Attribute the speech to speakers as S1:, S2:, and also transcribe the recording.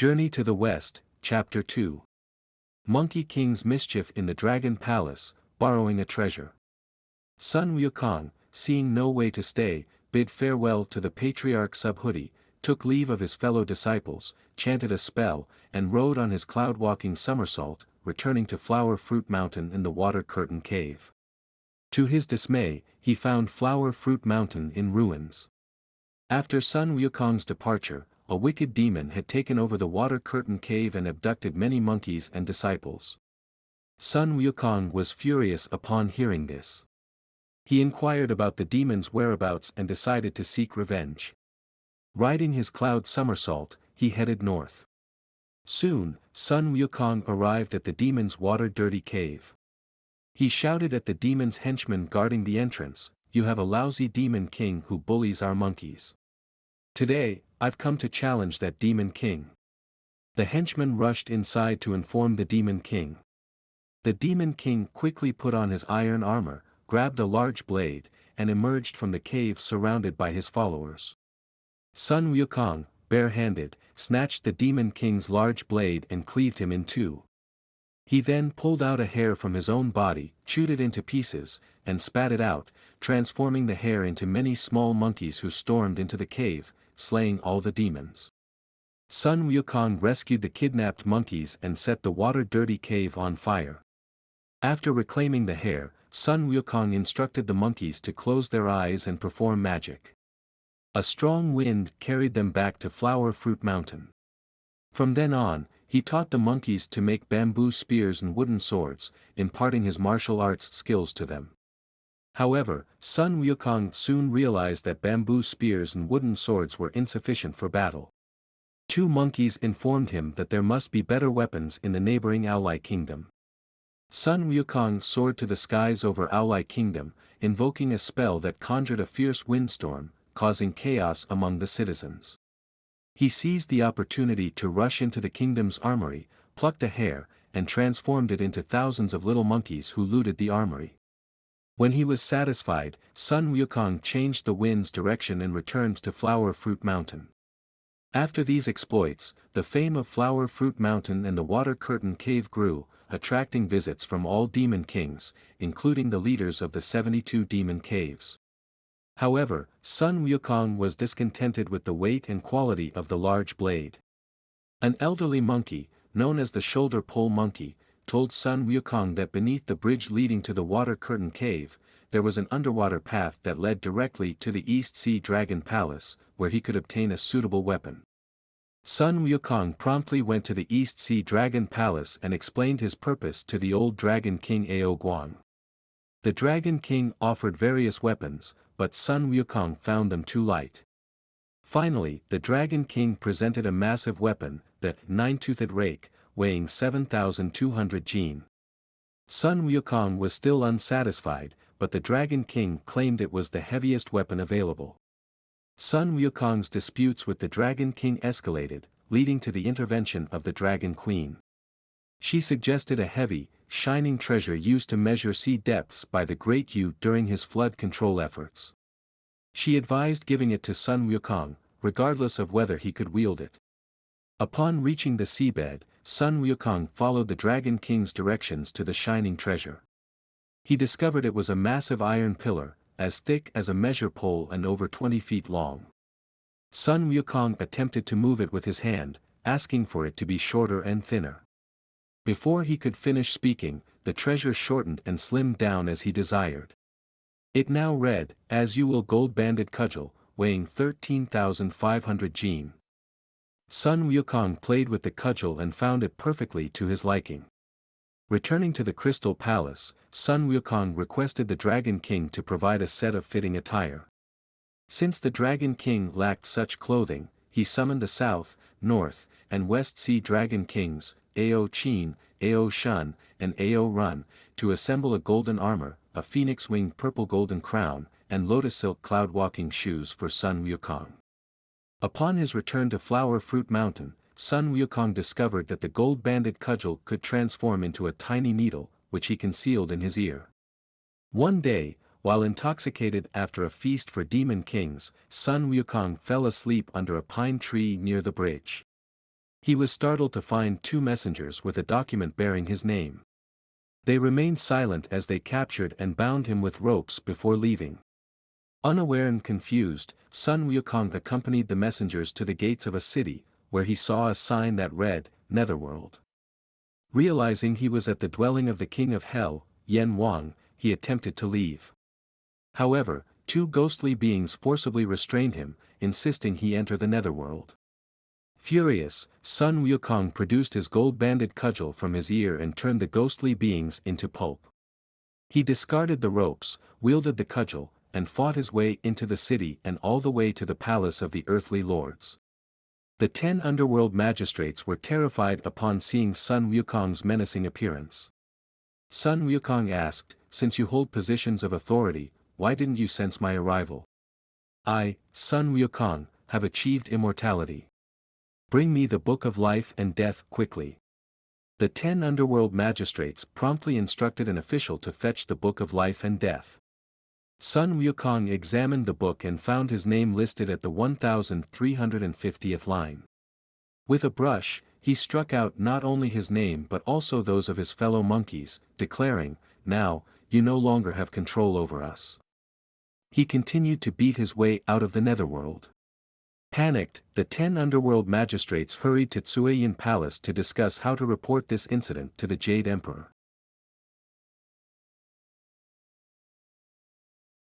S1: Journey to the West, Chapter 2. Monkey King's Mischief in the Dragon Palace, borrowing a treasure. Sun Wukong, seeing no way to stay, bid farewell to the patriarch Subhuti, took leave of his fellow disciples, chanted a spell, and rode on his cloud-walking somersault, returning to Flower Fruit Mountain in the Water Curtain Cave. To his dismay, he found Flower Fruit Mountain in ruins. After Sun Wukong's departure, a wicked demon had taken over the Water Curtain Cave and abducted many monkeys and disciples. Sun Wukong was furious upon hearing this. He inquired about the demon's whereabouts and decided to seek revenge. Riding his cloud somersault, he headed north. Soon, Sun Wukong arrived at the demon's water-dirty cave. He shouted at the demon's henchmen guarding the entrance, "You have a lousy demon king who bullies our monkeys. Today, I've come to challenge that demon king." The henchmen rushed inside to inform the demon king. The demon king quickly put on his iron armor, grabbed a large blade, and emerged from the cave surrounded by his followers. Sun Wukong, bare-handed, snatched the demon king's large blade and cleaved him in two. He then pulled out a hair from his own body, chewed it into pieces, and spat it out, transforming the hair into many small monkeys who stormed into the cave, slaying all the demons. Sun Wukong rescued the kidnapped monkeys and set the water-dirty cave on fire. After reclaiming the hair, Sun Wukong instructed the monkeys to close their eyes and perform magic. A strong wind carried them back to Flower Fruit Mountain. From then on, he taught the monkeys to make bamboo spears and wooden swords, imparting his martial arts skills to them. However, Sun Wukong soon realized that bamboo spears and wooden swords were insufficient for battle. Two monkeys informed him that there must be better weapons in the neighboring Owlai Kingdom. Sun Wukong soared to the skies over Owlai Kingdom, invoking a spell that conjured a fierce windstorm, causing chaos among the citizens. He seized the opportunity to rush into the kingdom's armory, plucked a hair, and transformed it into thousands of little monkeys who looted the armory. When he was satisfied, Sun Wukong changed the wind's direction and returned to Flower Fruit Mountain. After these exploits, the fame of Flower Fruit Mountain and the Water Curtain Cave grew, attracting visits from all demon kings, including the leaders of the 72 demon caves. However, Sun Wukong was discontented with the weight and quality of the large blade. An elderly monkey, known as the shoulder pole monkey, told Sun Wukong that beneath the bridge leading to the Water Curtain Cave, there was an underwater path that led directly to the East Sea Dragon Palace, where he could obtain a suitable weapon. Sun Wukong promptly went to the East Sea Dragon Palace and explained his purpose to the old Dragon King Ao Guang. The Dragon King offered various weapons, but Sun Wukong found them too light. Finally, the Dragon King presented a massive weapon, the nine-toothed rake, weighing 7,200 jin. Sun Wukong was still unsatisfied, but the Dragon King claimed it was the heaviest weapon available. Sun Wukong's disputes with the Dragon King escalated, leading to the intervention of the Dragon Queen. She suggested a heavy, shining treasure used to measure sea depths by the Great Yu during his flood control efforts. She advised giving it to Sun Wukong, regardless of whether he could wield it. Upon reaching the seabed, Sun Wukong followed the Dragon King's directions to the shining treasure. He discovered it was a massive iron pillar, as thick as a measure pole and over 20 feet long. Sun Wukong attempted to move it with his hand, asking for it to be shorter and thinner. Before he could finish speaking, the treasure shortened and slimmed down as he desired. It now read, "As you will, gold-banded cudgel, weighing 13,500 jin." Sun Wukong played with the cudgel and found it perfectly to his liking. Returning to the Crystal Palace, Sun Wukong requested the Dragon King to provide a set of fitting attire. Since the Dragon King lacked such clothing, he summoned the South, North, and West Sea Dragon Kings, Ao Qin, Ao Shun, and Ao Run, to assemble a golden armor, a phoenix-winged purple golden crown, and lotus silk cloud-walking shoes for Sun Wukong. Upon his return to Flower Fruit Mountain, Sun Wukong discovered that the gold-banded cudgel could transform into a tiny needle, which he concealed in his ear. One day, while intoxicated after a feast for demon kings, Sun Wukong fell asleep under a pine tree near the bridge. He was startled to find 2 messengers with a document bearing his name. They remained silent as they captured and bound him with ropes before leaving. Unaware and confused, Sun Wukong accompanied the messengers to the gates of a city, where he saw a sign that read, Netherworld. Realizing he was at the dwelling of the king of hell, Yen Wang, he attempted to leave. However, 2 ghostly beings forcibly restrained him, insisting he enter the Netherworld. Furious, Sun Wukong produced his gold-banded cudgel from his ear and turned the ghostly beings into pulp. He discarded the ropes, wielded the cudgel, and fought his way into the city and all the way to the palace of the earthly lords. The 10 underworld magistrates were terrified upon seeing Sun Wukong's menacing appearance. Sun Wukong asked, "Since you hold positions of authority, why didn't you sense my arrival? I, Sun Wukong, have achieved immortality. Bring me the Book of Life and Death quickly." The 10 underworld magistrates promptly instructed an official to fetch the Book of Life and Death. Sun Wukong examined the book and found his name listed at the 1350th line. With a brush, he struck out not only his name but also those of his fellow monkeys, declaring, "Now, you no longer have control over us." He continued to beat his way out of the Netherworld. Panicked, the 10 underworld magistrates hurried to Tsuiyin Palace to discuss how to report this incident to the Jade Emperor.